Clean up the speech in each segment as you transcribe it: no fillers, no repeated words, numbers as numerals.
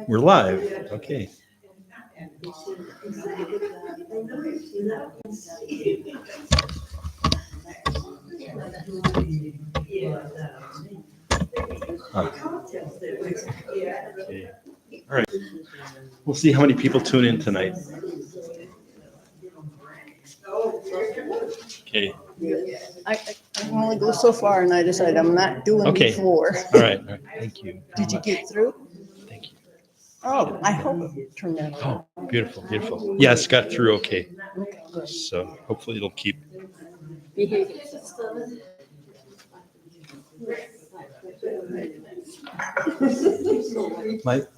We're live. Okay. Okay. All right. We'll see how many people tune in tonight. Okay. I can only go so far, and I decided I'm not doing Okay. before. All right. All right. Thank you. Did you get through? Thank you. Oh, I hope it turned out. Oh, beautiful, beautiful. Yes, got through okay. Okay, good. So hopefully it'll keep. Behave.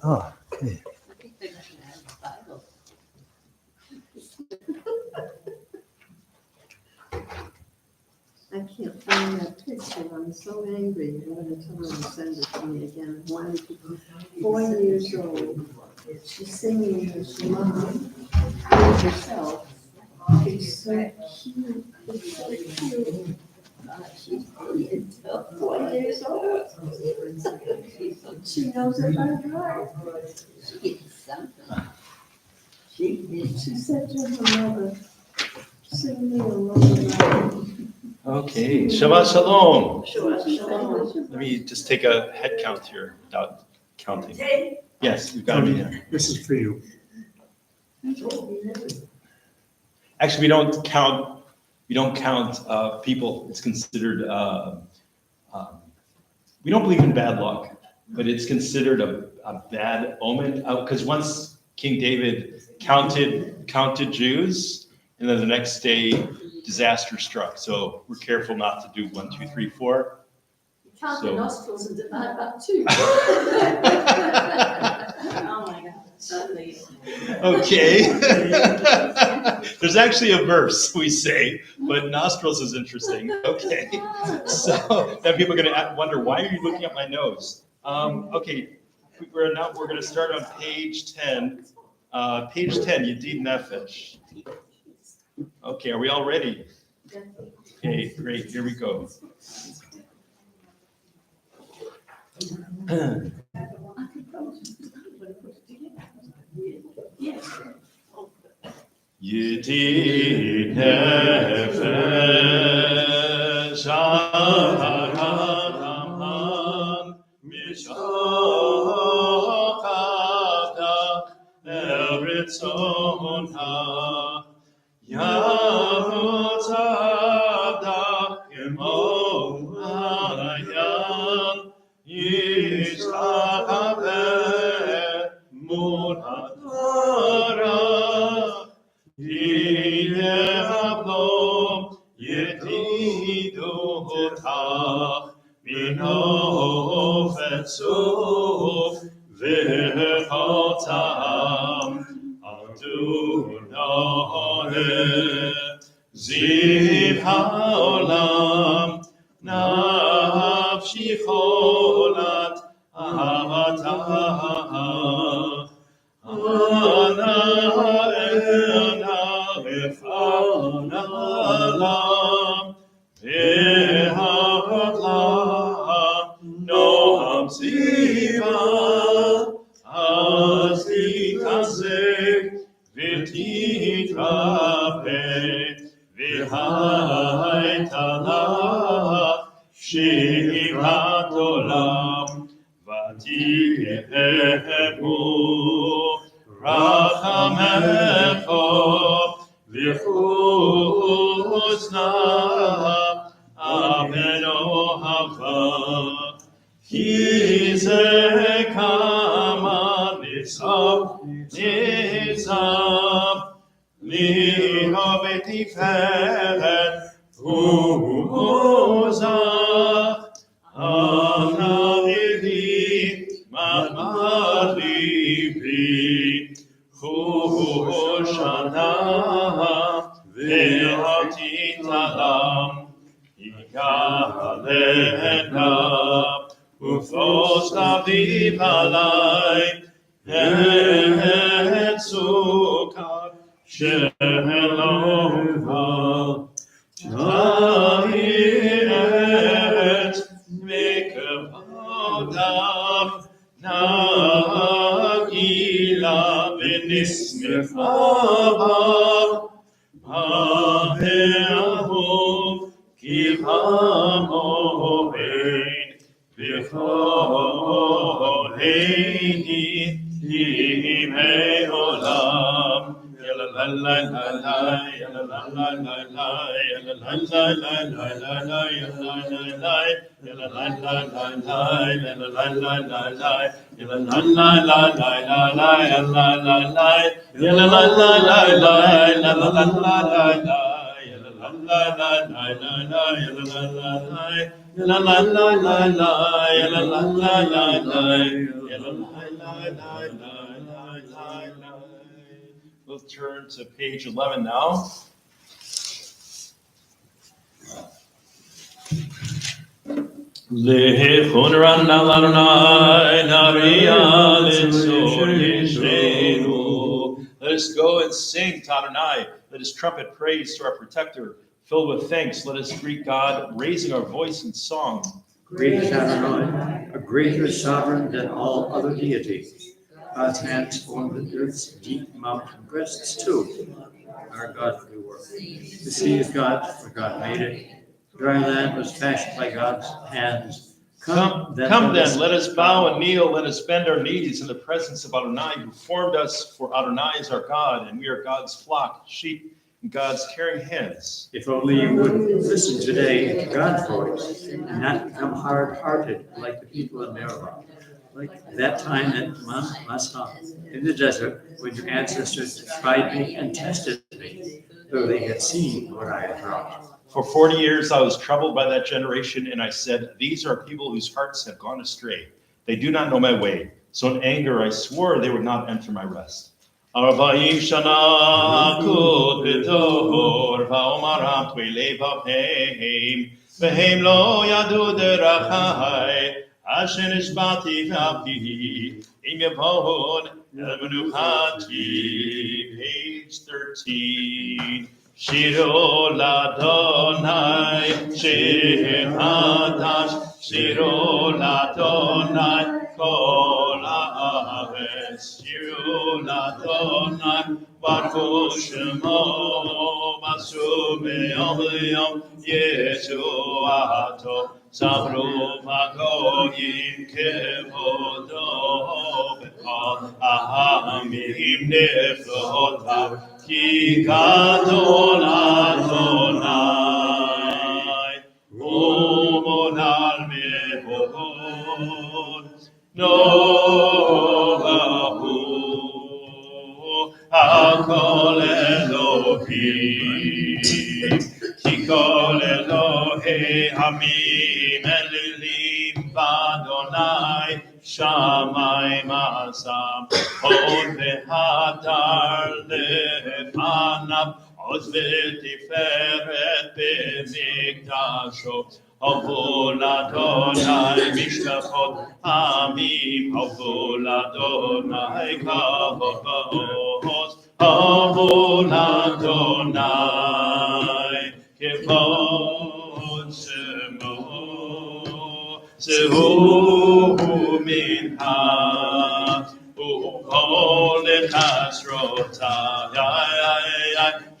Okay. I can't find that picture. I'm so angry. I'm going to tell her to send it to me again. Why? 4 years old. She's singing her mom with herself. It's so cute. It's so cute. She's 4 years old. She knows it by heart. She said to her mother, sing me a lullaby. Okay. Shabbat shalom. Shabbat shalom. Let me just take a head count here without counting. Yes, you've got to be there. This is for you. Actually, we don't count. We don't count people. It's considered. We don't believe in bad luck, but it's considered a bad omen because once King David counted Jews, and then the next day disaster struck. So we're careful not to do 1, 2, 3, 4. Count So- the nostrils and divide by 2. Oh my God. Okay. There's actually a verse we say, but nostrils is interesting. Okay. So then people are going to wonder, why are you looking at my nose? Okay. We're going to start on page 10. Page 10, Yedid Nefesh. Okay, are we all ready? Okay, great. Here we go. Yedid Nefesh Aharam Mishachada Eritzonha Yahutzada Imo Ayan Yisrael Munadara Yehadom Yedidotach Minofetzu V'chotam Adonai Ziv haolam Nafshi cholat ahatah Ana ena v'fanalam v'ha'atah noam ziva azikazek v'titrapeh v'ha'itala shirat olam v'tihebu Rachamecho v'chuzna amen ohava ki ze kama nisav liho v'tiferet uza ana v'li matmat libi Hoshana ve'atitalam Yigalena ufos aviv alai et sukkah she'elova ta'iret mikavodav nagi Ila v'nismech Abba, Ha'e'ahov ki'hamo'en, v'choleini Yimei olam. Yalla la la la la, yalla la la la la, yalla la la la la la la, yalla la la, yalla la la la la, yalla la la la la, yalla la la la la la la, yalla la la, yalla la la la la, yalla la la la la la. Yalla la la la la la la, yalla la la la, yalla la la la la, yalla la la la la, yalla la la la la la la. We'll turn to page 11 now. Lechon ranna l'Adonai, nariya l'tzor yeshenu. Let us go and sing to Adonai. Let us trumpet praise to our protector. Filled with thanks, let us greet God, raising our voice in song. Great is Adonai, a greater sovereign than all other deities. God's hands formed the earth's deep mountain breasts too. Our God for the world. The sea is God's, for God made it. Dry land was fashioned by God's hands. Come then, let us bow and kneel, let us bend our knees in the presence of Adonai, who formed us, for Adonai is our God, and we are God's flock, sheep, in God's caring hands. If only you would listen today to God's voice and not become hard-hearted like the people in Meribah, like that time at Massah in the desert when your ancestors tried me and tested me, though they had seen what I had wrought. For 40 years I was troubled by that generation, and I said, these are people whose hearts have gone astray. They do not know my way. So in anger I swore they would not enter my rest. 40 shana akut b'tor va'omaram tvei levav v'hem lo yadu derachai asher nishbati v'api im yavon el menuchati. Page 13. Shiro l'Adonai shehadash, Shiro l'Adonai kol haaretz, Shiro l'Adonai baruch shemo, masu b'yom v'yom yeshuato, sabru magoyim kevodo b'kol ha'amim neflotav. Ki gadol Adonai, umonal mehod, novahu, hakol Elohim, ki kol Elohei hamim elilim b'Adonai, Shamayim asam, od v'hadar lefanav, od v'tiferet b'mikdasho, Avol Adonai mishkachot amim, Avol Adonai kavod, Avol Adonai kevod shemo. Zehu mincha ukol echasrotai,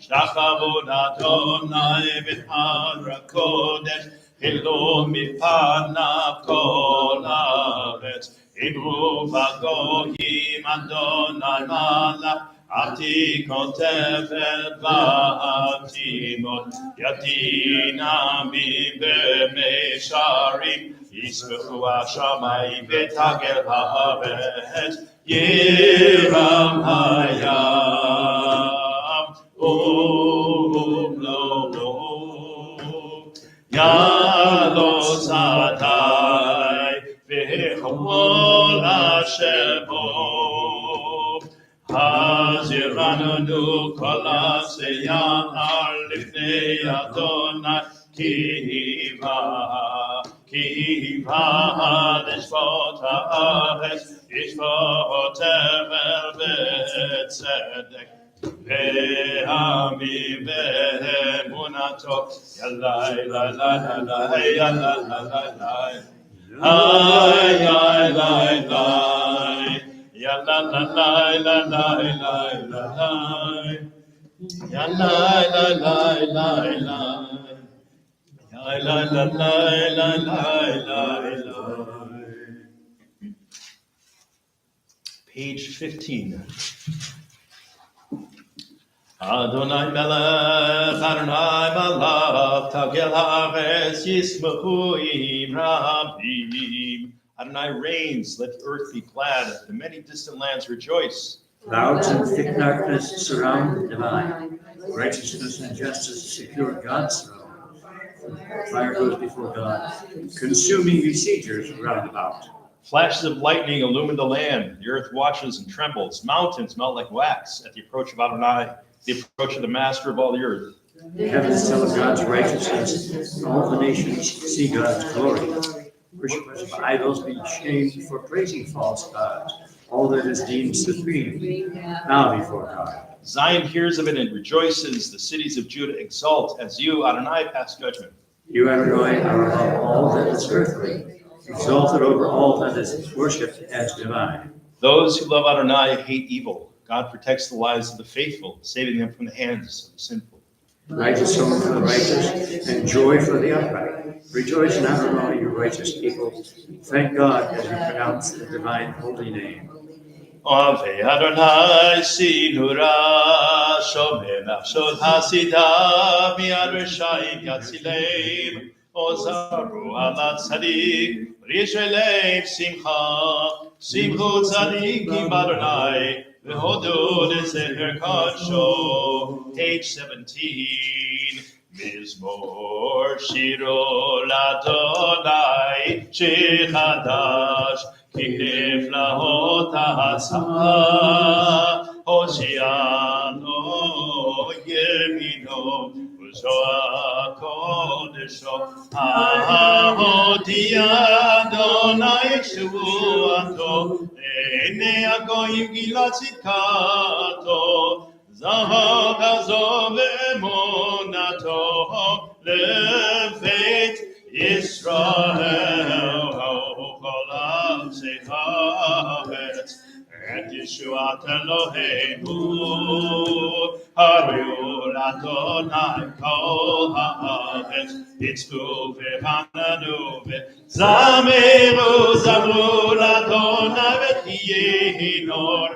shachavod Adonai v'hadra kodesh, hilo mipanav kol haaretz, hidru v'goyim Adonai malach, Atikot tevel v'atimot, yadinami b'mesharim, yisbechu hashamayim v'tagel haaretz, yiram hayam umlo, yalos adai v'chol hashemo. Hazirananu kolaseyar lifnei Adonai kiva lishvot haaretz, lishvot tevel v'tzedek, ve'amim ve'emunato, yalai la la la la, yalai la la la, ay ay la la. Ya la la la la la la la la. Ya la la la la la. Ya la la la la la la. Page 15. Adonai melech, Adonai malach, tagel haaretz yismahu rabim. Adonai reigns, let the earth be glad, the many distant lands rejoice. Clouds and thick darkness surround the divine. Righteousness and justice secure God's throne. Fire goes before God, consuming besiegers round about. Flashes of lightning illumine the land, the earth watches and trembles, mountains melt like wax at the approach of Adonai, the approach of the master of all the earth. The heavens tell of God's righteousness, and all the nations see God's glory. Worshippers of idols be shamed for praising false gods. All that is deemed supreme, now before God. Zion hears of it and rejoices. The cities of Judah exult as you, Adonai, pass judgment. You, Adonai, are above all that is earthly, exalted over all that is worshipped as divine. Those who love Adonai hate evil. God protects the lives of the faithful, saving them from the hands of the sinful. Righteous hope for the righteous, and joy for the upright. Rejoice in Adonai, you righteous people. Thank God as you pronounce the divine holy name. Ave Adonai sinura shomer nafshot hasida miad reshayim yatzileim ozaru ala tzadik risheleim simcha simchu tzadikim Adonai v'hodu lezecher kadsho. Page 17. Mizmor shiro l'Adonai shechadash Kif lahot ha'asa, Hoshiano yemino, Uzoa kodesho, Ahoti Adonai shuato, Ene agoyim gilat zikato, Zahav hazov emonato, Levet Yisrael. And Yeshua Eloheinu, Hariul Adonai Kol Haaretz, Yitzvu v'hananu v'zameru zamru l'Adonai v'yehinor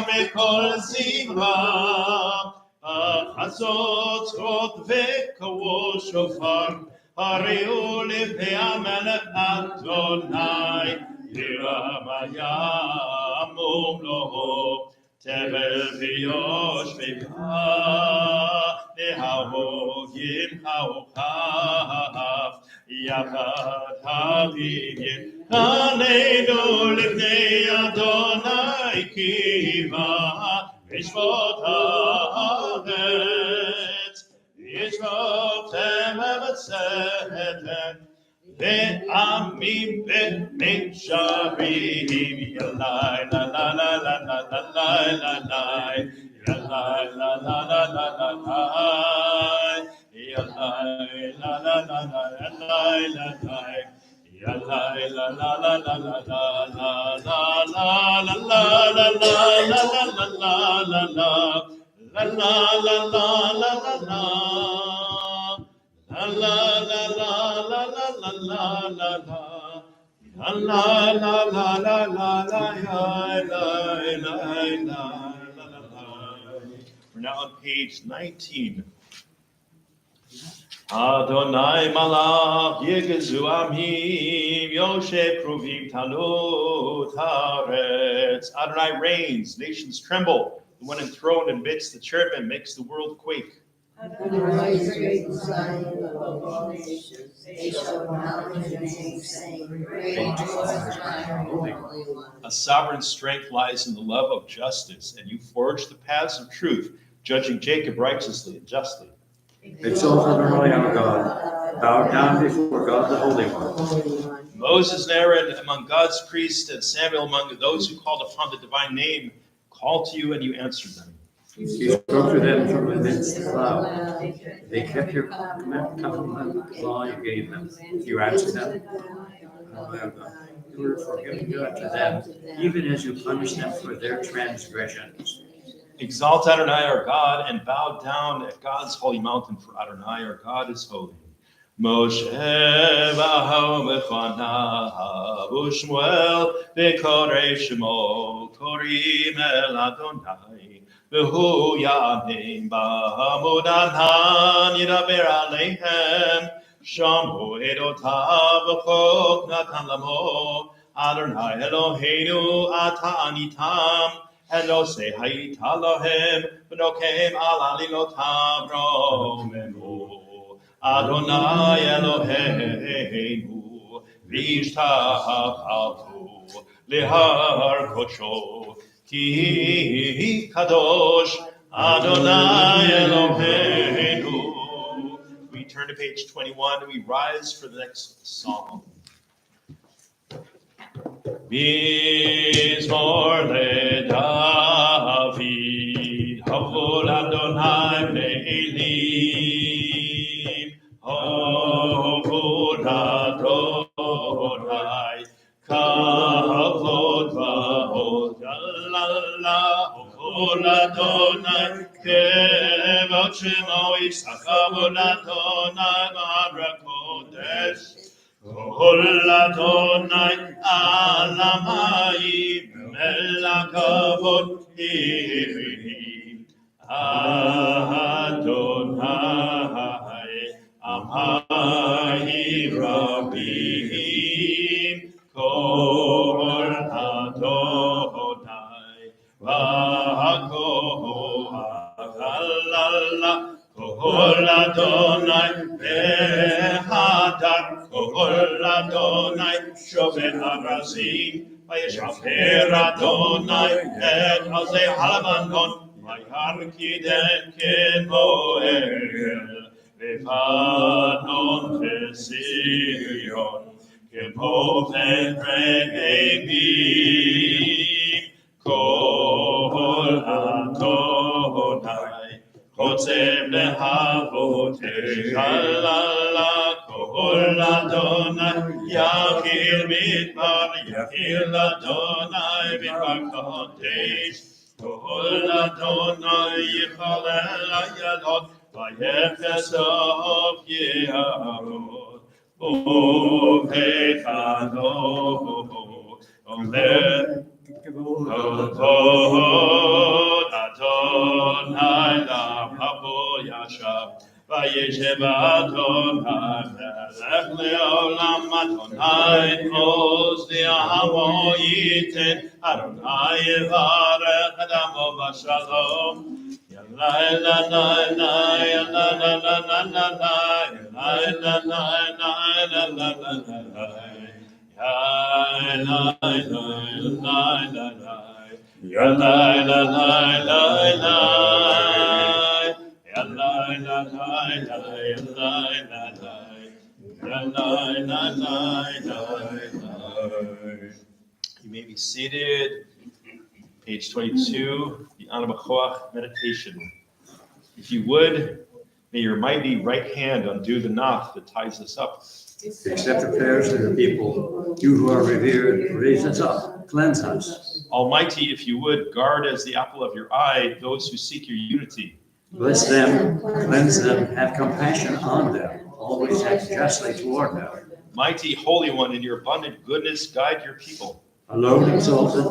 v'kol zimra, Chazotzot v'kol shofar, Hariul v'amelech Adonai, Yiramayam Umloho, Tevel V'yosh V'ka, Nehavogim Haochav, Yachad Havigim, Haneinu Livnei Adonai Kiva, Mishvot Haaretz, Yishvotem Evetzetem, Ve'amim ve'meisharim, Yalai la la la la la la la la, Yalai la la la la la la, Yalai la la la la la la la, Yalai la la la la la la la la la la la la la la. La la la la la la la la la la. La la la la la la la la. We're now on page 19. Adonai malach yegezu amim yoshe kruvim talut haaretz. Adonai reigns, nations tremble. The one enthroned amidst the cherubim makes the world quake. Adonai is great in Zion above all nations. They shall acknowledge your name, saying, Great is Adonai, Holy One. A sovereign strength lies in the love of justice, and you forge the paths of truth, judging Jacob righteously and justly. Exalt Adonai our God. Bow down before God the Holy One. Moses and Aaron among God's priests, and Samuel among those who called upon the divine name, called to you and you answered them. You spoke to them from amidst the cloud. They kept your covenant law you gave them. You answered them. You are forgiving unto them, even as you punish them for their transgressions. Exalt Adonai our God and bow down at God's holy mountain, for Adonai our God is holy. Moshe v'Aharon v'Chanav u'Shmuel v'Korei Shemo korim el Adonai v'hu yanim b'hamud anan yidaber aleihem shamu edotav v'chok natan lamo Adonai Eloheinu ata anitam Elosei hayita lohem v'nokem al alilotam romemu Adonai Eloheinu v'ishtachatu lehar kodsho ki kadosh Adonai Eloheinu. We turn to page 21 and we rise for the next psalm. Mizmor leDavid, Havol Adonai Me'elim, Havol Adonai, Kavod Vahod, Yalala, Havol Adonai, Kevod Shemo Yisachar Adonai Ma'ara Kodesh, Kol Adonai Alamayim Melakavod Hirim Adonai Amayim Rabim Kol Adonai V'Kohalala Kol Adonai Behadar Kol Adonai Shovet Arazim Vayeshaper Adonai Et Azeh Halavanon Vayarkiden Kemoel Vefanon Vesirion Kemo Ve'Ebim Kol Adonai Kotzem lehavotei halala kol Adonai Yachil midbar Yachil Adonai midbar kodesh Kol Adonai yichalel hayadot vayefesov yeharot Uvechano omer Kavod Adonai La'Havo Yashav Vayeshev Adonai Melech Le'olam Adonai Oz Li'amo Yiten Adonai Yevarech Adamo V'Shalom Yalai la la la Yalai la la la la la Yalai la la la la la la la You may be seated. Page 22, the Anamachoach meditation. If you would, may your mighty right hand undo the knot that ties us up. Accept the prayers of your people. You who are revered, raise us up, cleanse us. Almighty, if you would, guard as the apple of your eye those who seek your unity. Bless them, cleanse them, have compassion on them, always act justly toward them. Mighty Holy One, in your abundant goodness, guide your people. Alone exalted,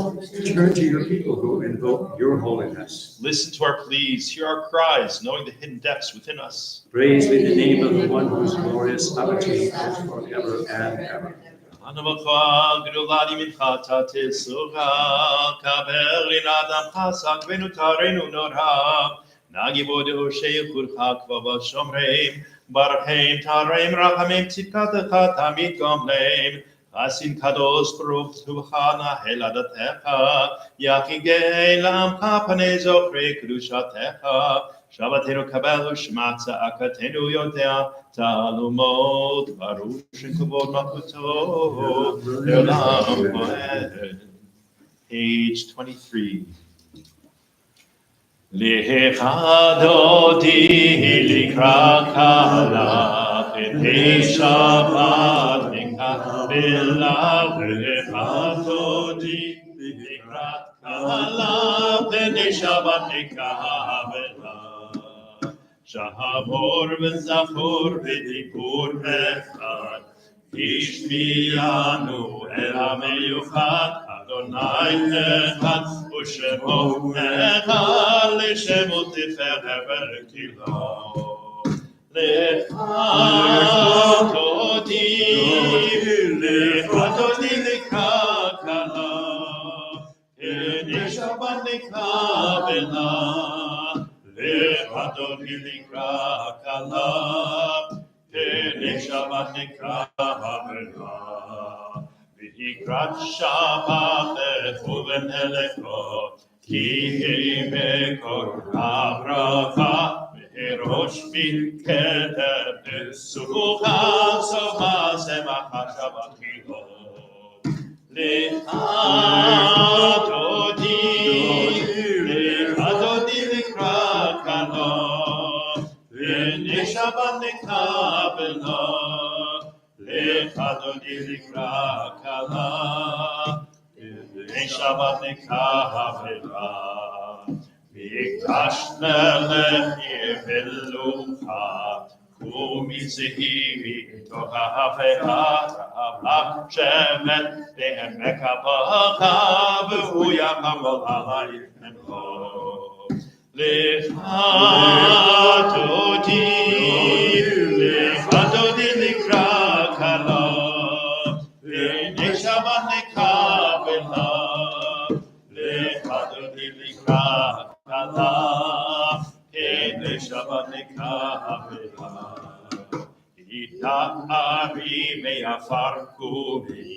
turn to your people who invoke your holiness. Listen to our pleas, hear our cries, knowing the hidden depths within us. Praise be the name of the one whose glorious ability is forever and ever. Asin kados prov tuchana heladatecha, yakigei lamcha panezo pre kedushatecha, Shabbatenu kabelu shmatza akatenu yodea, talumot baruch shekavod makuto, leolam moed. Page 23. Lechadodi likra kala, Shabbat kabela lechatodi likrat kala pnei Shabbat kabela shahavor v'zachor v'dikur echad ishmiyanu el hameyuchad Adonai echad u'shemo echad l'shemo tiferet v'kilo lechatodi likakala pnei Shabbat kabela lechatodi likakala pnei Shabbat kabela v'ikrat Shabbat lechuven helekot ki mekor habracha v'rosh miketeb sucha socha semachat Shabbat kilo lechatodi likrat kala pnei Shabbat kabela lechatodi likrat kala pnei Shabbat kabela Mikdash melech yevelucha u'mizehiri tochavecha ra'avlach shemen ve'emecha bacha v'hu yachol alayich emcho lechatodi likrat kala pnei Shabbat kabela lechatodi likrat kala pnei Shabbat kabela ita'ari me'afar kumi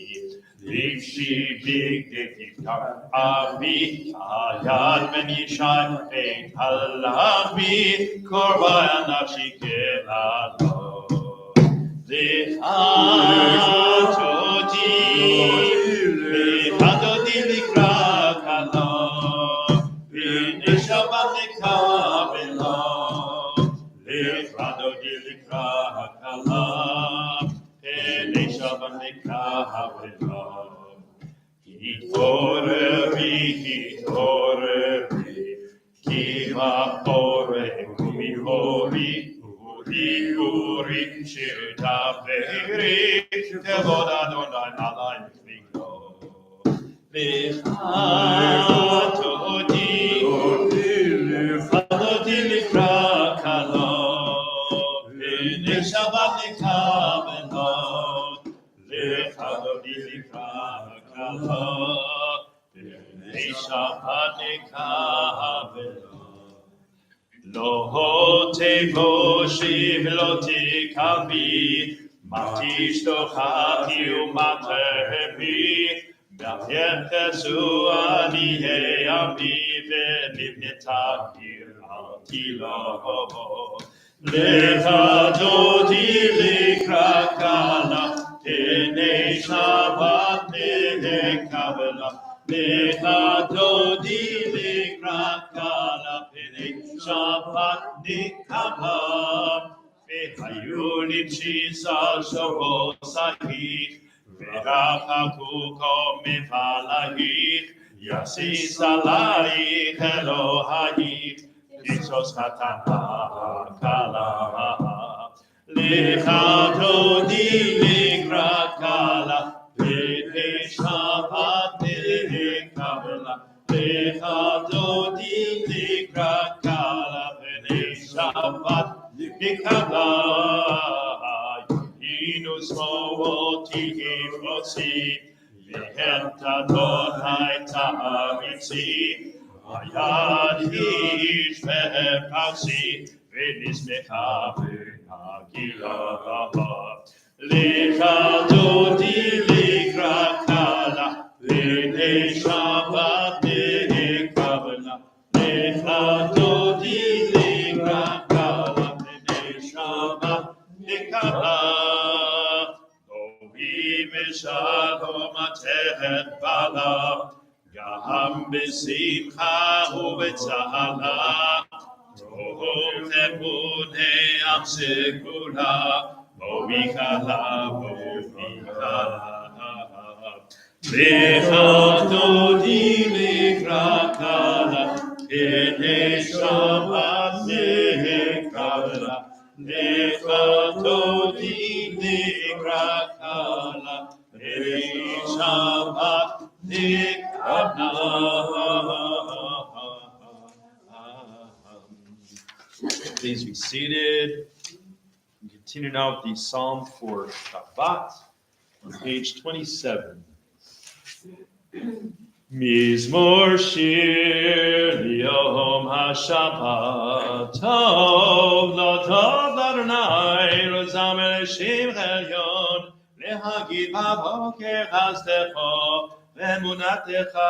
livshi bigdei abi ayad ben yishai beit halavi korban nafshi kelalo lechatodi likrat kala pnei Shabbat kabela lechatodi likrat kala pnei Shabbat kabela Hitoreri ki va'ore kumihori uri shirtaveri kevod Adonai alayich mikro lechatodi likrat kala pnei Shabbat kabela lechatodi likrat kala pnei Shabbat kabela lo tevoshi v'lo tikavi matishtochati u'matevi v'yechesu aniyei ami v'nivnetaki al kilo lechatodi likrat kala pnei Shabbat kabela lechatodi likrat kala pnei Shabbat kabela v'hayu nitshisa shovosahit v'rachatu kol mevalahit yasis alayich Elohayit Isos hatana kala lechatodi likrat kala pnei Shabbat kabela lechatodi likrat kala pnei Shabbat kabela Yinus mo'oti hiflosi v'het Adonai ta'aritzi Ayad ish ve'pausi v'nismecha v'nagila lechatodi likrat kala pnei Shabbat kabela lechatodi likrat kala pnei Shabbat kabela Ohi v'shalom atehet bala Gam b'simcha u'b'tzahara Tohom tebun he'am sekula Bo'ikala Lechatodi lekrakala, B'nei Shabbat lekrakala, Lechatodi lekrakala, B'nei Shabbat lekrakala. Please be seated. We continue now with the Psalm for Shabbat on page 27. Mizmor shir liyom haShabbat tov l'tov l'Adonai rozamer l'shem elyon lehagid b'boker chasdecho ve'emunatecha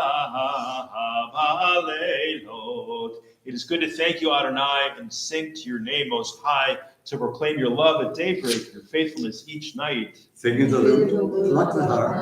b'aleilot. It is good to thank you, Adonai, and sing to your name most high, to proclaim your love at daybreak, your faithfulness each night. Singing the lute, pluck the harp,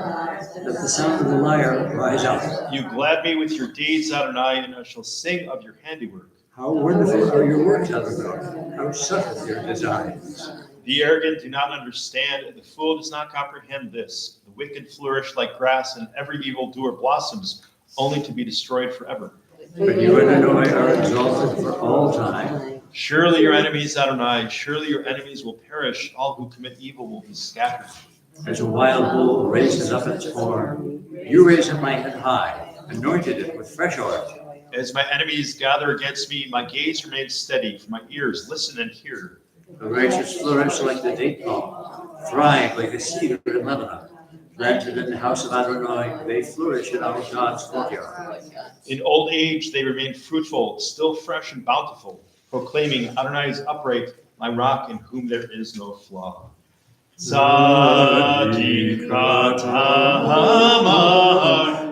let the sound of the lyre rise up. You glad me with your deeds, Adonai, and I shall sing of your handiwork. How wonderful are your works, Adonai! How subtle your designs! The arrogant do not understand, and the fool does not comprehend this. The wicked flourish like grass, and every evildoer blossoms, only to be destroyed forever. But you, Adonai, are exalted for all time. Surely your enemies, Adonai, surely your enemies will perish. All who commit evil will be scattered. As a wild bull raises up its horn, you raise up my head high, anointed it with fresh oil. As my enemies gather against me, my gaze remains steady, for my ears listen and hear. The righteous flourish like the date palm, thrive like the cedar in Lebanon. Planted in the house of Adonai, they flourish in our God's courtyard. In old age, they remain fruitful, still fresh and bountiful, proclaiming Adonai is upright, my rock in whom there is no flaw. Tzadik Tamar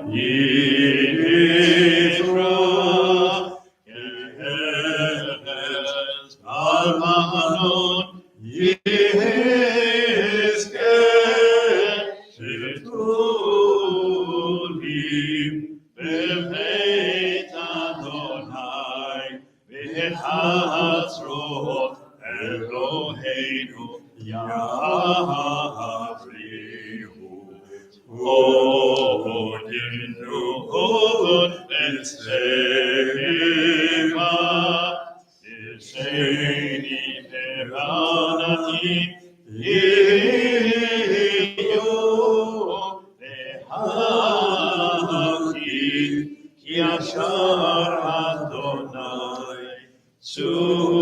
Yisra Yes Almanon Yizkeh Shetulim B'Beit Adonai V'Hatzrot Eloheinu Yavrihu Odinu B'Tzeva Yisheni Peranatim Yiyu V'Hakim Ki Ashar Adonai Suri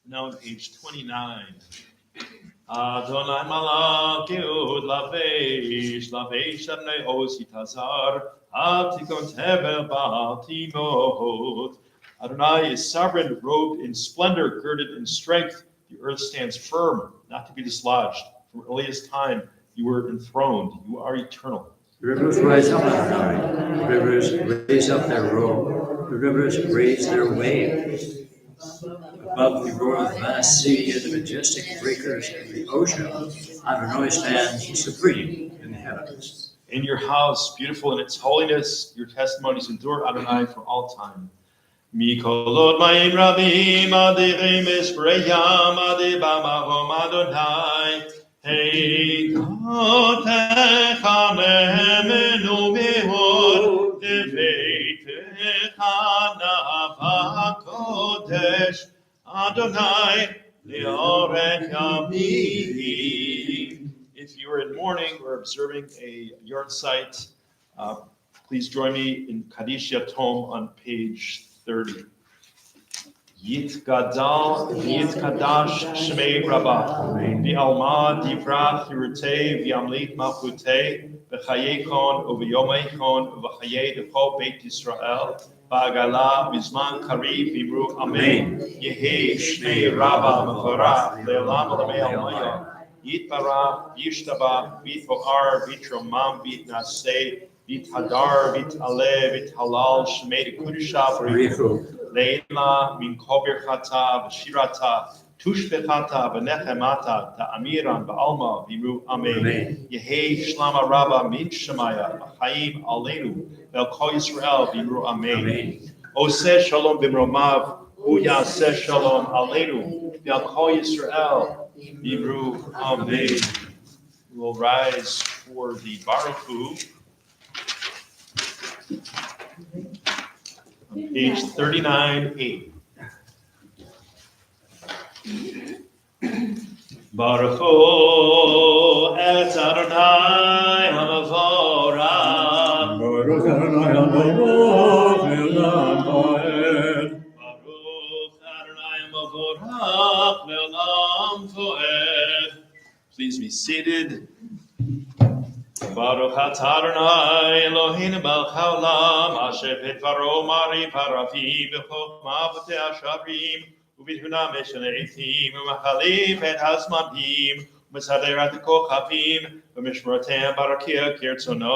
Now on page 29. Adonai Malakut Lavesh Adonai Osi Tazar Atikon Tevel Ba'atimot. Adonai is sovereign, robed in splendor, girded in strength. The earth stands firm, not to be dislodged. From earliest time you were enthroned. You are eternal. The rivers rise up, Adonai. The rivers raise up their roar. The rivers raise their waves. Above the roar of the vast sea and the majestic breakers of the ocean, Adonai stands supreme in the heavens. In your house, beautiful in its holiness, your testimonies endure, Adonai, for all time. Mikolot ma'im rabim adirim espreyam adibamahom Adonai. Hey, kotecha mehemenu mehod deveitecha navakodesh Adonai leorech yamim. If you are in mourning or observing a yard site, please join me in Kaddish Yatom on page 30. Yit Gadal, Yit Kadash, Shmei Rabbah, V'alma Divra Hirutei, V'amlit Malchutei, V'chayekon, Uv'yomekon, V'chayei Dechol Beit Yisrael, V'agala, V'zman Kariv, V'imru Amen. Yehei Shmei Rabbah, Mevorach, Le'olam Olamei Almaya, Yit Barah, Yishtaba, V'it Bo'ar, V'it Romam, V'it Naseh, V'it Hadar, V'it Ale, V'it Halal, Shmei Kudusha, V'richu. Leila min kobir chata v'shirata tushbechata v'nechemata ta'amiran v'alma v'imru amen. Yehei shlama rabba min shemaya v'chaim aleinu v'el kol Yisrael v'imru amen. Oseh shalom b'mromav Uyaseh Shalom Aleinu, Yalkol Yisrael, Yibru, Amen. We will rise for the Baruch Hu, on page 39A. Baruch Hu et Adonai HaMavorach. Baruch Adonai HaMavorach le'olam va'ed. Baruch Adonai HaMavorach le'olam va'ed. Please be seated. Baruch atah Adonai Eloheinu melech haolam asher bidvaro mari paravim v'chokhma b'tei hasharim ובתבונה משנה עצים, ומחליף את הזמנים, ומסדר את הכוכבים, ומשמרותיהם ברקיע כרצונו.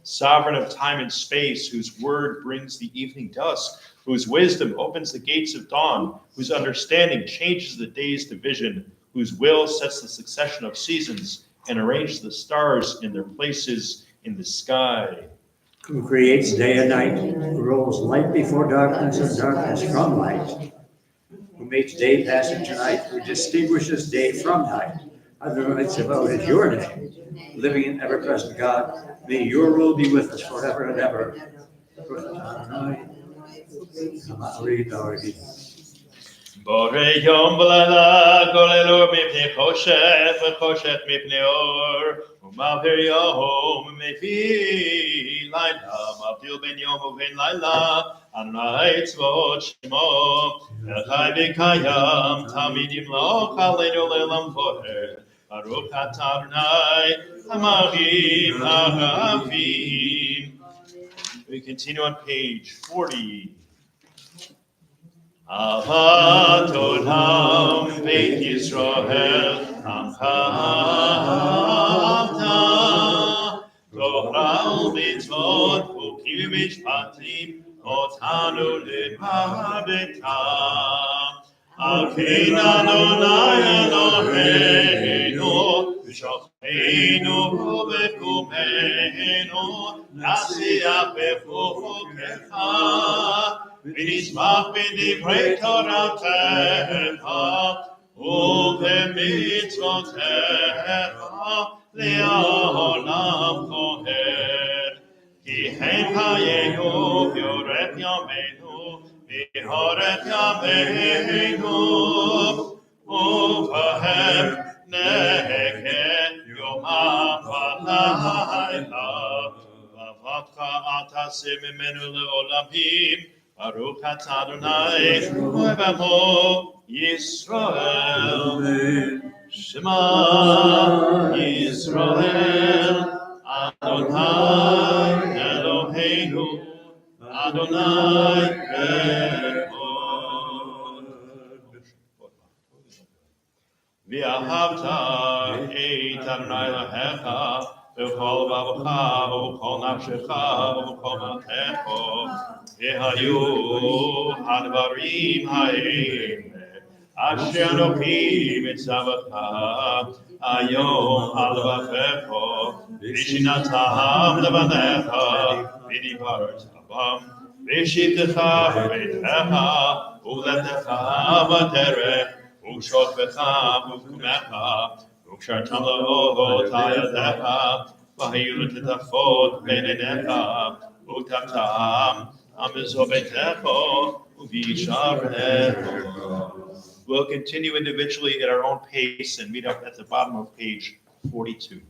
Sovereign of time and space, whose word brings the evening dusk, whose wisdom opens the gates of dawn, whose understanding changes the day's division, whose will sets the succession of seasons, and arranges the stars in their places in the sky. Who creates day and night, who rolls light before darkness and darkness from light, who makes day pass into night, who distinguishes day from night. Adonai Tzevot is your name. Living and ever-present God, may your rule be with us forever and ever. Borei yom v'layla golelu mipnei choshech v'choshech mipnei or u'mavir yom mefi layla mavdil ben yom u'ben layla Adonai tzvot shemo Elchai v'kayam tamid yimloch aleinu le'olam vo'ed Baruch atah Adonai ha'machim ha'ravim. We continue on page 40. Avat Olam Beit Yisrael Amcha Torah u'mitzvot Chukim u'mishpatim Otanu le'mabetam Al Ken Adonai Eloheinu V'shocheinu v'kumenu Nasiach b'chukecha V'nishmach b'divrei Toratecha ובמצוותיך לעולם כהן. כי הם חיינו ויורד ימינו ויהורד ימינו ובהם נחיה יומם ולילה. ועבדך אל תעשה ממנו לעולמים. ברוך אתה אדוני אוהב עמו ישראל. שמע ישראל אדוני אלוהינו אדוני אחד. ואהבת את אדוני אלוהיך בכל לבבך ובכל נפשך ובכל מעשיך והיו הדברים האלה אשר אנוכי מצווך היום על לבבך ושננתם לבניך ודיברת בם ושבתך בביתך ולדתך בדרך ושוכבך ובקומך וקשרתם לאבות ידיך והיו לטפות בין עיניך וכתבתם המזובתך ובשעריך. We'll continue individually at our own pace and meet up at the bottom of page 42.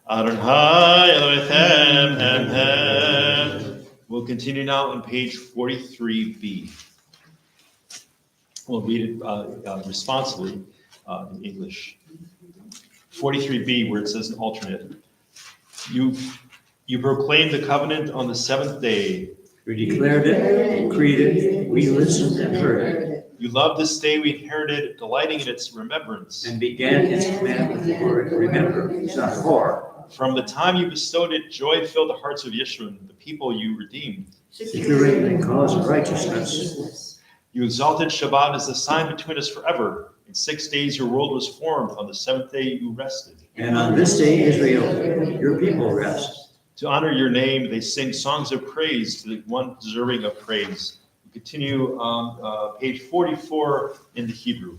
Adonai Elohim Emeth. We'll continue now on page 43b. We'll read it responsibly in English. 43b, where it says an alternate. You proclaimed the covenant on the seventh day. We declared it, decreed it, we listened and heard it, You loved this day we inherited, delighting in its remembrance. and began its command with the word remember, Zachor. From the time you bestowed it, joy filled the hearts of Yeshurun, the people you redeemed. Securing the cause of righteousness. You exalted Shabbat as a sign between us forever. In 6 days your world was formed. On the seventh day you rested. And on this day, Israel, your people rest. To honor your name, they sing songs of praise to the one deserving of praise. We continue on page 44 in the Hebrew.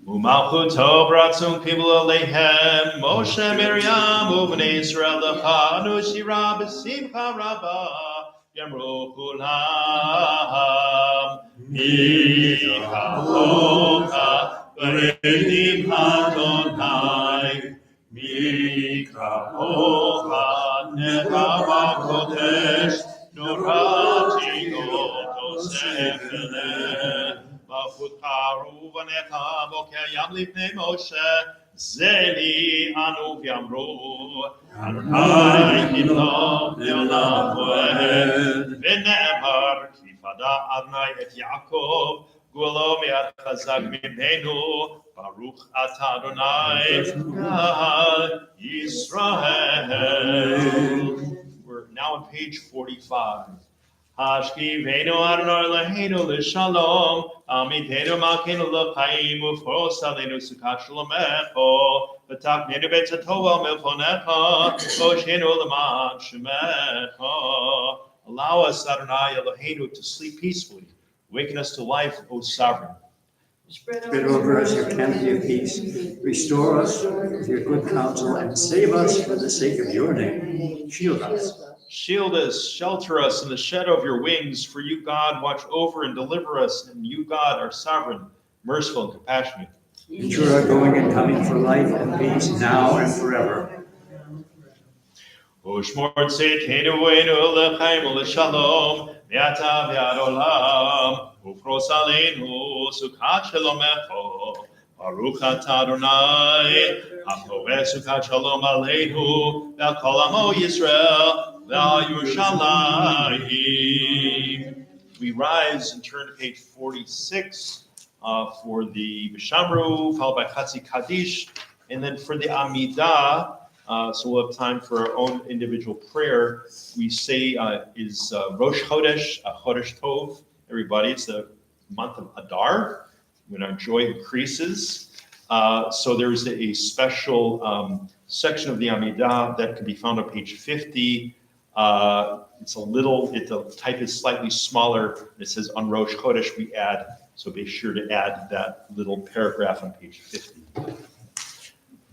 U'malchuto bratzum people aleihem, Moshe Miriam uvnei Yisrael lechanu shira b'simcha rabba, yamru kulam, michaocha v'redim Adonai, michaocha nehava kodesh, norati oto sefele. V'chutcharu v'necha bokeh yam lifnei Moshe, zeli anu v'yamru, Adonai ilo le'olam moed. V'ne'emar ki fada Adonai et Yaakov, gulo me'at chazak mimenu, Baruch ata Adonai Chad Yisrael. We're now on page 45. Hashkivenu Adonai Eloheinu l'shalom, Amitenu Malkeinu l'chaim, Ufros aleinu sukkah shalomecho, V'taknenu beit hatova milchonecha, Voshenu l'man shemecha. Allow us, Adonai Eloheinu, to sleep peacefully. Waken us to life, O Sovereign. Spread over us your canopy of peace. Restore us with your good counsel and save us for the sake of your name. Shield us. Shield us, shelter us in the shadow of your wings, for you, God, watch over and deliver us, and you, God, are sovereign, merciful, and compassionate. Ensure our going and coming for life and peace now and forever. Ushmor tzedkeinu v'einu l'chaim u'l'shalom, v'ata v'ad olam, ufros aleinu sukkah shalomecho, Baruch atah Adonai, hakoveh sukkah shalom aleinu, v'al kol amo Yisrael, v'al Yerushalayim. We rise and turn to page 46 for the Bishamru, followed by Chatzi Kaddish, and then for the Amidah. So we'll have time for our own individual prayer. We say is Rosh Chodesh, Chodesh Tov. Everybody, it's the month of Adar, when our joy increases. So there's a special section of the Amidah that can be found on page 50. It's the type is slightly smaller. It says on Rosh Chodesh we add, so be sure to add that little paragraph on page 50.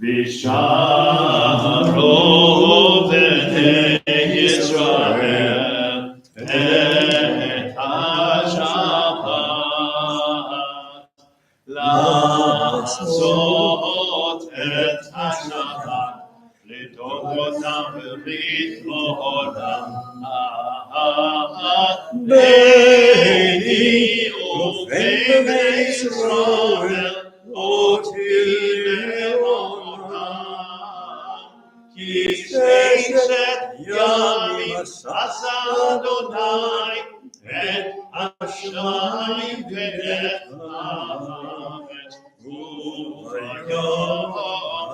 Visharu b'nei Yisrael et ha-Shabbat, לעשות את השבת, לדאוג אותם ולתהולם. ביני ובין בני ישראל, אותי לעולם. כי ששת ימים עשה אדוני את השמיים ואת הארץ, וביום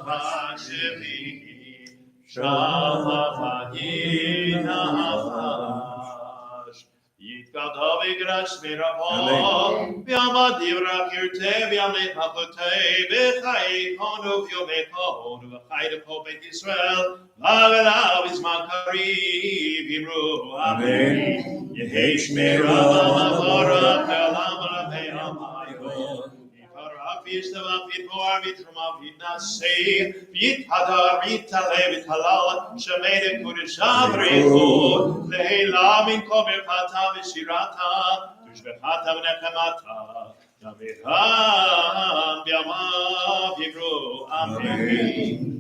השביעי שבה וינפש. יתגדל ויגרש מרבו, ויעמד דברי פרטי וימלט מלכותי, בחיי כון וביומי כון, וחי לכל בית ישראל, ואליו בזמן קריב יאמרו אמן. יהי שמירה ומבורך לעולם ולפי המיון. יפרח וישתבח ויתבואר ויתרומם ויתנשא, ויתהדר ויתעלה ויתהלל, שמי לקודשם בריחו, לעילה מן כל ברכתה ושירתה, ושבחתה ונחמתה, יביאם בימיו יאמרו אמן.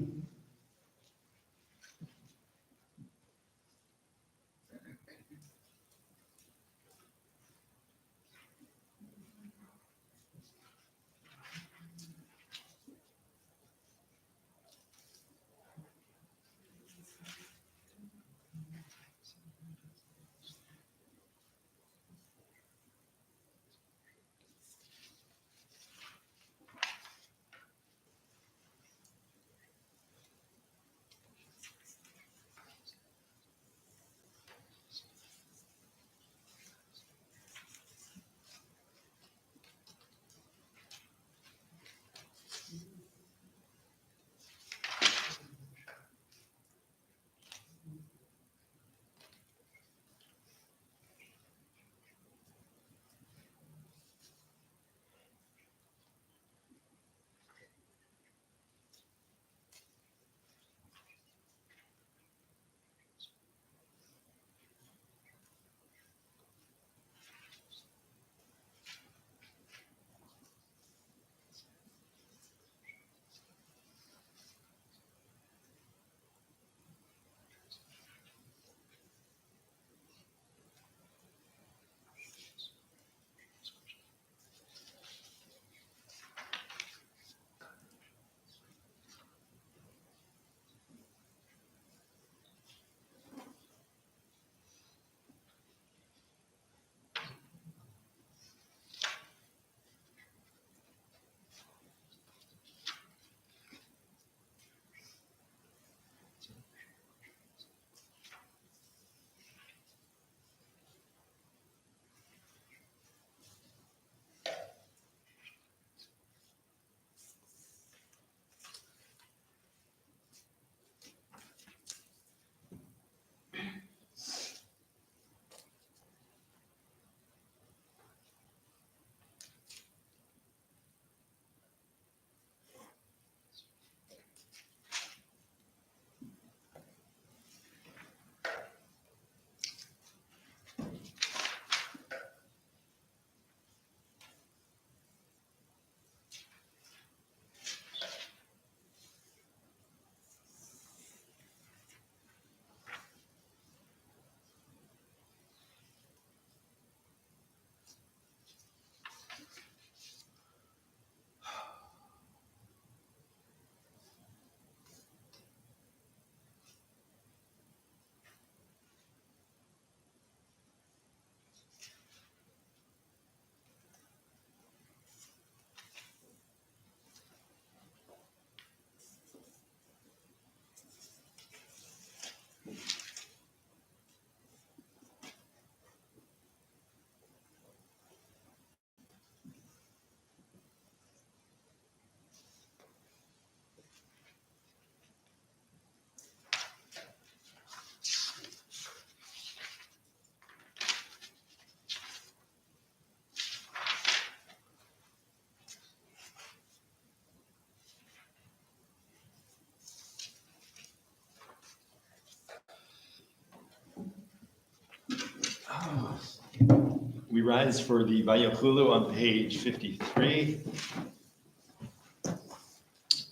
We rise for the Vayachulu on page 53.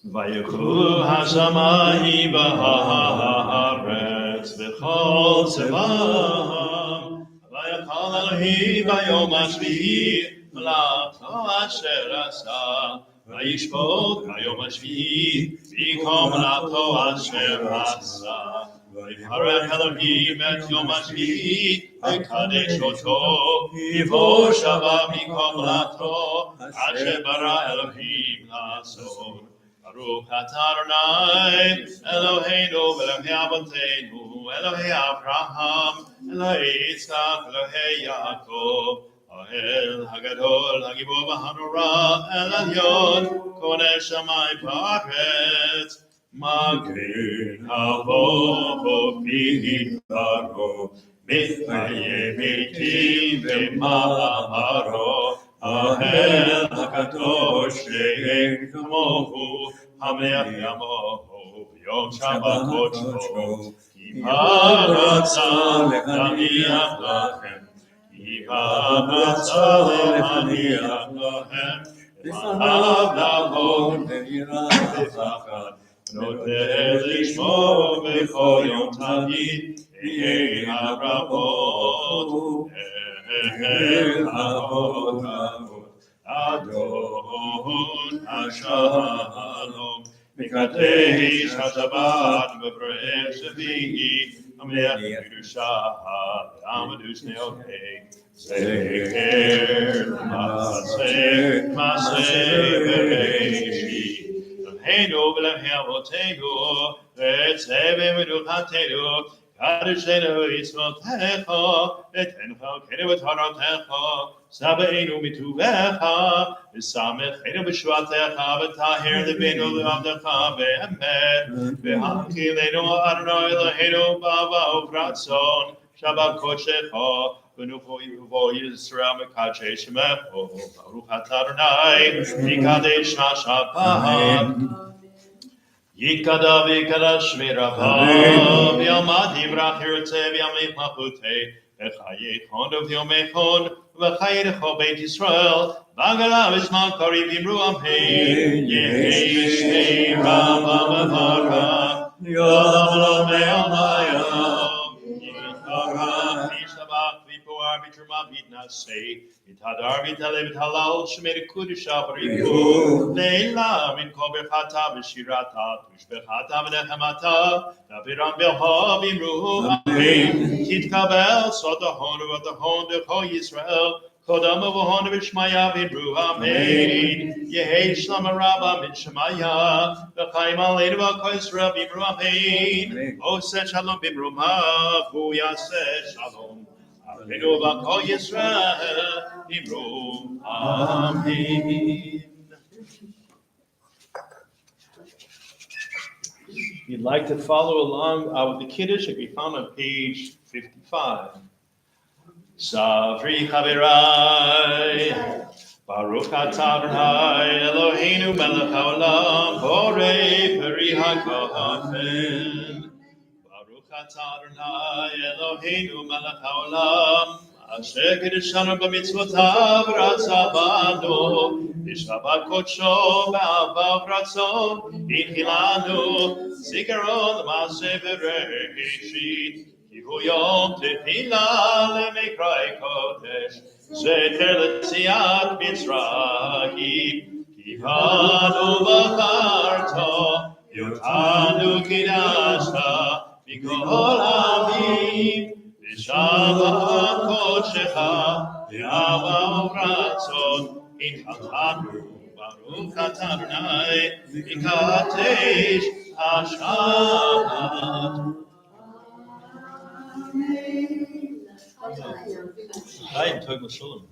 Vayachulu hashamayim v'haaretz v'chol tzevaham vayachal Elohim bayom hashvi'i v'la'ato asher asa vayishpot bayom hashvi'i v'yikom la'ato asher asa v'yiparech Elohim et yom hashvi'i v'kadesh oto v'yivo shabbat mikom la'ato asher bara Elohim la'asot. Baruch atah Adonai Eloheinu Elohei Avotenu Elohei Avraham Elohei Yitzchak Elohei Yaakov Ahel Hagadol Hagibor V'Hanora El Elyon Kodesh Shamayim V'Aretz Magen Havovo Pidaro Mitchaye Mitim V'Maharo Ahel Hakadosh She'en Kamohu Hameach Yamohu Yom Shabbat Kodsho Yivaratza Lehaniach Lachem Yivaratza Lehaniach Lachem V'alav Nahon V'yirah Noteh Lishmo B'chol Yom Tadid Yehi HaRabot Adon Hashalom Mikadesh HaShabbat V'Brech Shavi'i Amelech Kedusha Amadus Neokei Seher Maseh Bereishi Eloheinu V'Elohei Avotenu V'etzeh V'Menuchatenu Kadeshenu Yitzvotecha V'tencha Kenu V'Toratecha Sabeinu Mituvecha V'samecheinu B'shvatecha V'tahir L'beinu L'avdecha V'emet V'hamkilenu Adonai Eloheinu B'ava Uvratzon Shabbat Kodshecha V'nuvo Yisrael Mekadshe Shemecho Baruch atah Adonai Mikadesh HaShabbat Yikada v'ikada shmirava v'yamad yivrach yirtzeh v'yamich machuteh v'chayet hondav v'yomechon v'chayedecho Beit Yisrael v'agala v'shma kari v'imru amen yehi v'shnei rama v'vara yodam lo me'omayam yikara v'yishtabach v'yipuar v'ytruma v'yitnaseh v'yitadar v'yitaleh v'yitalal shemei kudusha v'riku leila min kol berchata v'shirata tushbechata v'nechamata daviram belha v'imru amen titkabel sotahon v'atahon decho Yisrael kodam v'hon v'shmaya v'imru amen yehi shlama rabba min shemaya v'chaim aleinu v'kol Yisrael v'imru amen oseh shalom v'imru mahu yaseh shalom Aleinu v'kol Yisrael v'imru amen. If you'd like to follow along with the Kiddush, it can be found on page 55. Savri Chaverai, Baruch atah Adonai Eloheinu melech haolam, borei peri hakohafen. Baruch atah Adonai Eloheinu melech haolam, asher kiddushanu b'mitzvotav ratzah banu, b'shabbat kodsho b'ahava v'ratzon, inchilanu, zikaron l'maseh bereshit, ki hu yom tefila lemikrai kodesh, zeter l'tziat Mitzrayim, ki banu b'charto, yotanu kidashta, b'kol amim, b'shabbat kodshecha, b'ahava v'ratzon, inchalanu, baruch atah Adonai, v'kadesh HaShabbat. Hi, Tog Shalom.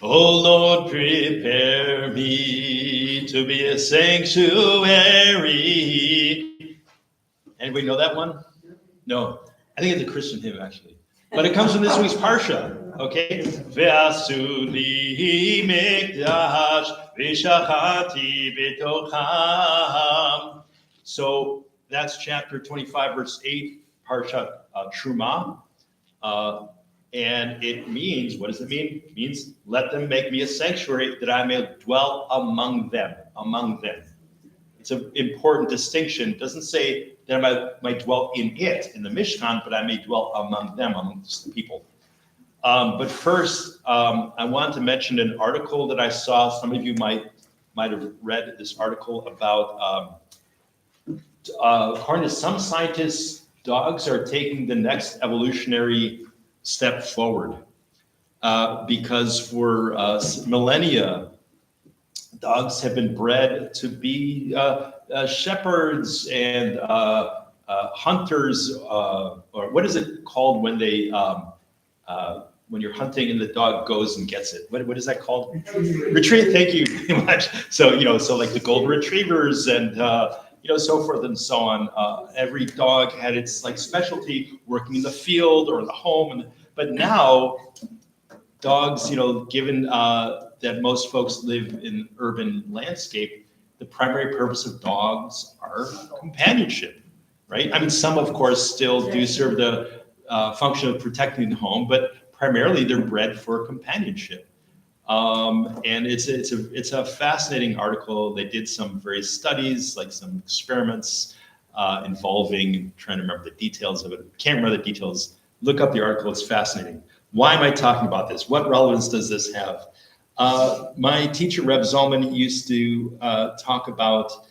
Oh Lord, prepare me to be a sanctuary. Anybody know that one? No. I think it's a Christian hymn, actually. But it comes from this week's Parsha, okay? Ve'asu li mikdash v'shachati b'tocham. So that's chapter 25, verse 8, Parsha Truma. And it means, what does it mean? It means, let them make me a sanctuary that I may dwell among them, among them. It's an important distinction. It doesn't say that I might dwell in it, in the Mishkan, but I may dwell among them, amongst the people. But first, I wanted to mention an article that I saw. Some of you might have read this article about, according to some scientists, dogs are taking the next evolutionary step forward. Because for millennia, dogs have been bred to be shepherds and hunters, or what is it called when they when you're hunting and the dog goes and gets it? What is that called? Retrieve. Thank you very much. So so like the golden retrievers and so forth and so on. Every dog had its like specialty, working in the field or in the home, but now dogs, given that most folks live in urban landscape, the primary purpose of dogs are companionship, right? I mean, some of course still do serve the function of protecting the home, but primarily they're bred for companionship. And it's a fascinating article. They did some various studies, like some experiments involving, trying to remember the details of it. Can't remember the details. Look up the article, it's fascinating. Why am I talking about this? What relevance does this have? My teacher, Reb Zalman, used to talk about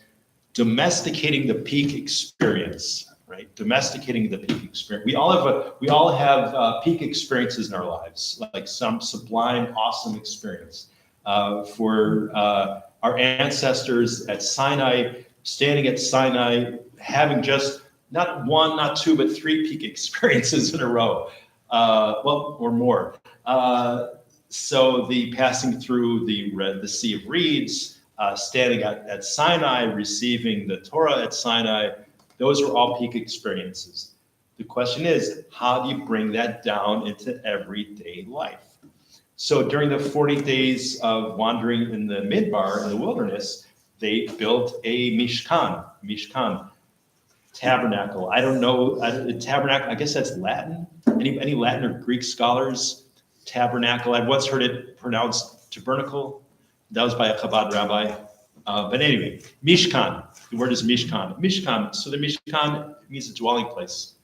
domesticating the peak experience, right? Domesticating the peak experience. We all have peak experiences in our lives, like some sublime, awesome experience. For our ancestors at Sinai, standing at Sinai, having just not one, not two, but three peak experiences in a row. Or more. So the passing through the Sea of Reeds, standing at Sinai, receiving the Torah at Sinai, those are all peak experiences. The question is, how do you bring that down into everyday life? So during the 40 days of wandering in the Midbar, in the wilderness, they built a Mishkan, tabernacle. I don't know, tabernacle, I guess that's Latin. Any Latin or Greek scholars? Tabernacle, I've once heard it pronounced tabernacle. That was by a Chabad rabbi. But anyway, Mishkan, the word is Mishkan. Mishkan, so the Mishkan means a dwelling place.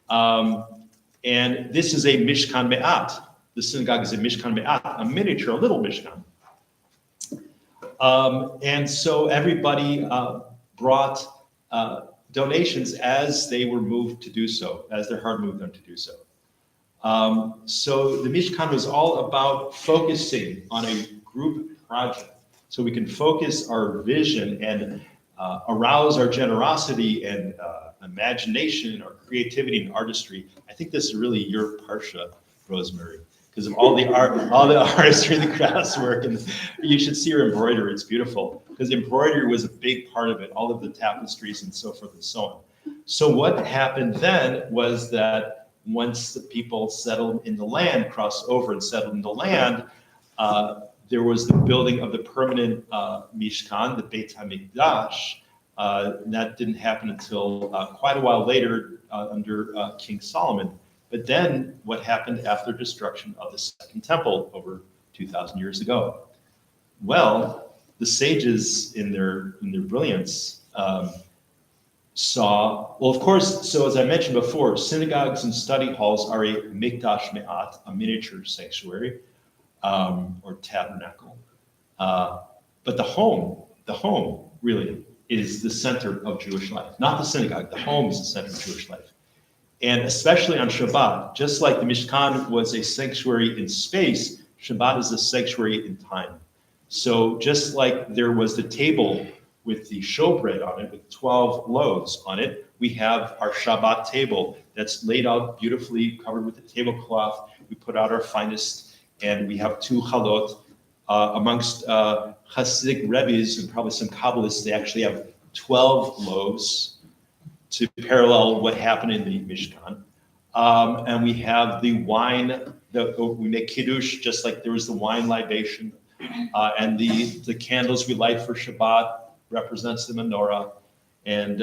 And this is a Mishkan Me'at. The synagogue is a Mishkan Me'at, a miniature, a little Mishkan. And so everybody brought donations as they were moved to do so, as their heart moved them to do so. So the Mishkan was all about focusing on a group project, so we can focus our vision and arouse our generosity and imagination, our creativity and artistry. I think this is really your Parsha, Rosemary, because of all the artistry, the craftswork, and you should see her embroidery. It's beautiful, because embroidery was a big part of it, all of the tapestries and so forth and so on. So what happened then was that once the people settled in the land, crossed over and settled in the land, there was the building of the permanent Mishkan, the Beit HaMikdash. That didn't happen until quite a while later under King Solomon. But then what happened after destruction of the Second Temple over 2,000 years ago? Well, the sages in their brilliance saw, well, of course, so as I mentioned before, synagogues and study halls are a mikdash me'at, a miniature sanctuary or tabernacle. But the home really is the center of Jewish life, not the synagogue. The home is the center of Jewish life. And especially on Shabbat, just like the Mishkan was a sanctuary in space, Shabbat is a sanctuary in time. So just like there was the table with the showbread on it, with 12 loaves on it, we have our Shabbat table that's laid out beautifully, covered with a tablecloth. We put out our finest, and we have 2 chalot. Amongst Hasidic Rebbe's and probably some Kabbalists, they actually have 12 loaves to parallel what happened in the Mishkan. And we have the wine, we make kiddush, just like there was the wine libation. And the candles we light for Shabbat represents the menorah. And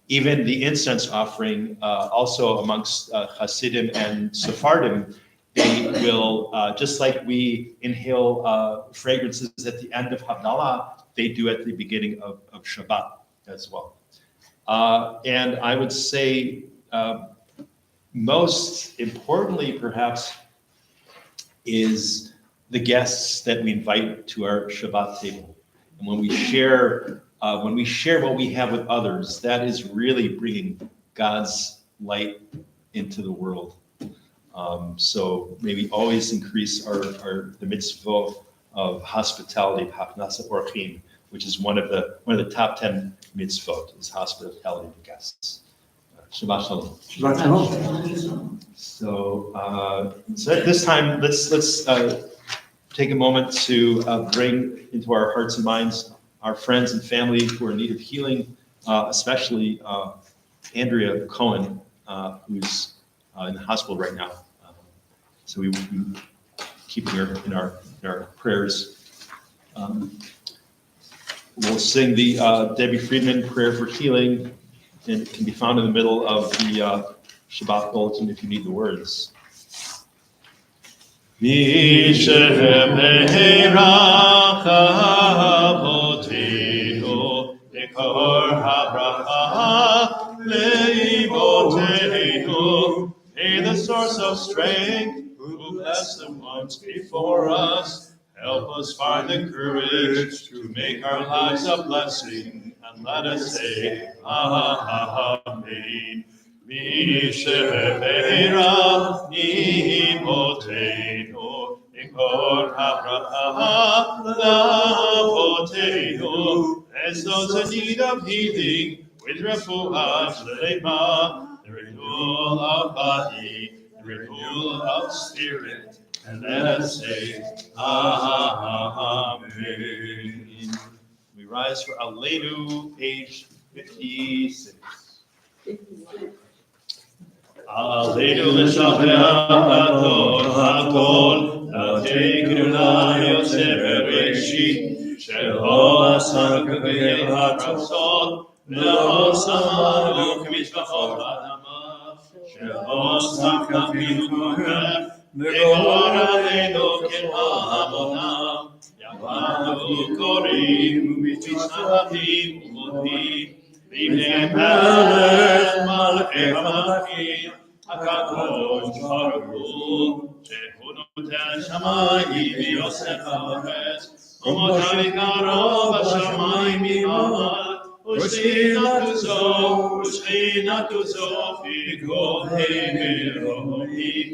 even the incense offering, also amongst Hasidim and Sephardim, they will, just like we inhale fragrances at the end of Havdalah, they do at the beginning of Shabbat as well. And I would say, most importantly, perhaps, is the guests that we invite to our Shabbat table. And when we share what we have with others, that is really bringing God's light into the world. So maybe always increase the mitzvah of hospitality, hachnasa orchim, which is one of the top 10 mitzvot, is hospitality to guests. Shabbat shalom. Shabbat shalom. So, so at this time, let's take a moment to bring into our hearts and minds our friends and family who are in need of healing, especially Andrea Cohen, who's in the hospital right now. So we keep her in our prayers. We'll sing the Debbie Friedman prayer for healing, and it can be found in the middle of the Shabbat bulletin if you need the words. May the source of strength, who blessed the ones before us, help us find the courage to make our lives a blessing, and let us say, Amen. Mishebeira nimoteinu, ikor habracha lavoteinu, as those in need of healing, with refuah shlema, the renewal of body, the renewal of spirit, and let us say, Amen. We rise for Aleinu, page 56. Aleinu l'shabeach adon hakol, l'teiknu la Yosef bereshit, shelo asa k'gei ha'tratzot, ve'lo samanu k'mishpachot ha'adama, shelo sakafinu k'mokef, ve'gor aleinu k'ha'amonam, yavanu korim u'mitzvahim u'modim, B'nei melech malchei malachim, HaKadosh Baruch Hu, shehu noten shamayim v'yosef ha'aretz, u'motai karov ha'shamayim mima'al, u'shchinatu zo f'gohei merohim.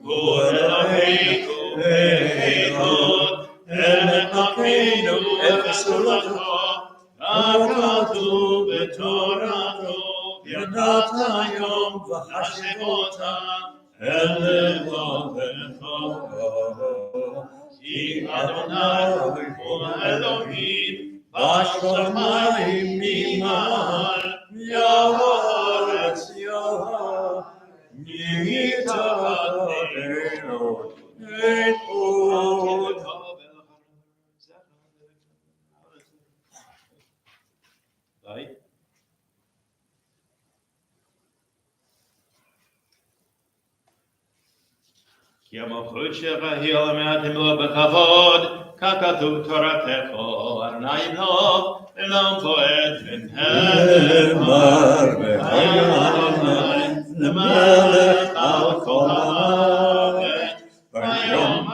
Hu Eloheinu ve'echad, Eloheinu ve'sulachot, כתוב בתורתו, ידעת היום והשבות אל לבבך. כי אדוני הוא אלוהים, בשמיים ממעל, והארץ מתחתינו אין עוד. כי המלכות שלך היא עולמי תמלא בכבוד, ככתוב תורתך, אדוני יבלוך, ולא פועל ונהמר, והיום אדוני למלך על כל הארץ, ביום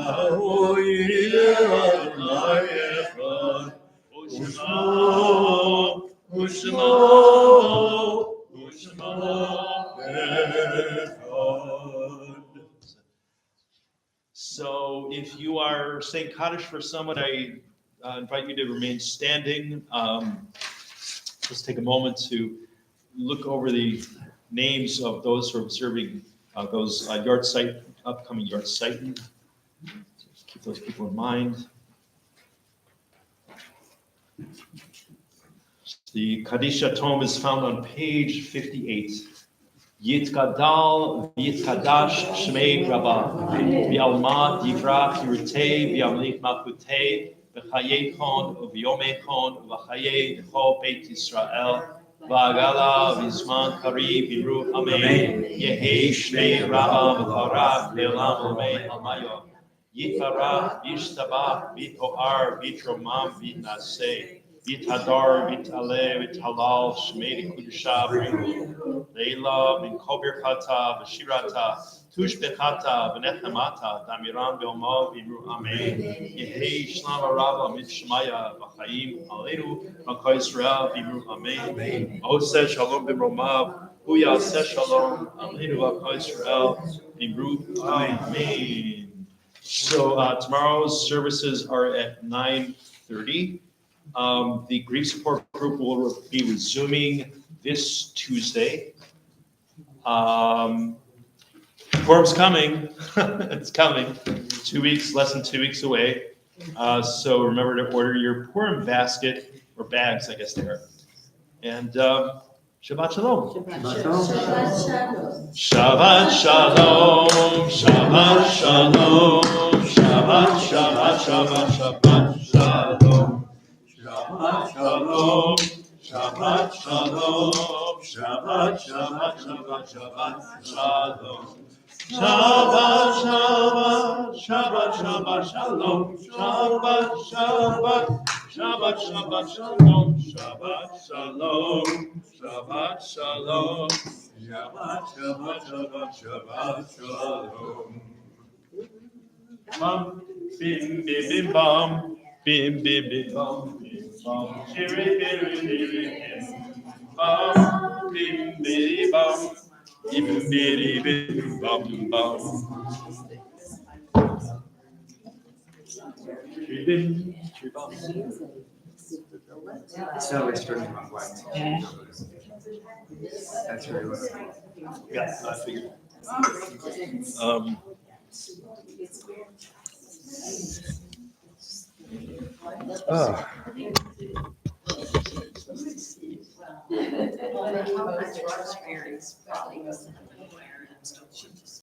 ההוא יהיה אדוני אחד, ושמו So if you are saying Kaddish for someone, I invite you to remain standing. Let's take a moment to look over the names of those who are observing those upcoming yard sighting. Just keep those people in mind. The Kadisha tome is found on page 58. Yitkadal v'yitkadash shmei rabah v'alma divra pirutei v'amlit malchutei v'chayei chon v'yomei chon v'chayei v'chol beit Yisrael v'agala v'zman kari v'imru amen yehei shmei rabah v'parach le'olam amen almayo Yitarach v'ishtabach v'toar v'tromam v'naseh Vitadar, Vitale, Vitalal, Shmei Kudusha, Leila, Bin Kobir Kata, Vashirata, Tush Bechata, Benechamata, Damiran Belma, Vimru Amen, Yehei Shlama Rava, Mitshmaya, Vachaim, Aleinu, Maka Israel, Vimru Amen, Ose Shalom Bimromav, Huya Se Shalom, Aleinu, Maka Israel, Vimru Amen. So tomorrow's services are at 9:30. The grief support group will be resuming this Tuesday. Quorum's coming. It's coming. 2 weeks, less than 2 weeks away. So remember to order your Purim basket or bags, I guess they are. And Shabbat Shalom. Shabbat Shabbat Shalom. Shabbat Shalom. Shabbat Shabbat Shabbat Shabbat Shalom. Shabbat Shalom, Shabbat Shalom, Shabbat Shabbat Shabbat Shabbat Shalom. Shabbat Shabbat Shabbat Shabbat Shalom. Shabbat Shabbat Shabbat Shabbat Shalom. Shabbat Shalom, Shabbat Shalom, Shabbat Shabbat Shabbat Shabbat Shalom. Bum, bim, bim, bim, bum. Bim, bim, bim, bum, bim, bum. Shiri, biri, biri, bim. Bum, bim, biri, bum. Bim, biri, bim, bum, bum. Shiri, bim, shiri, bum. It's not always turning on white. That's really what. Yeah, I figured. Well, how much Rosemary's probably goes in the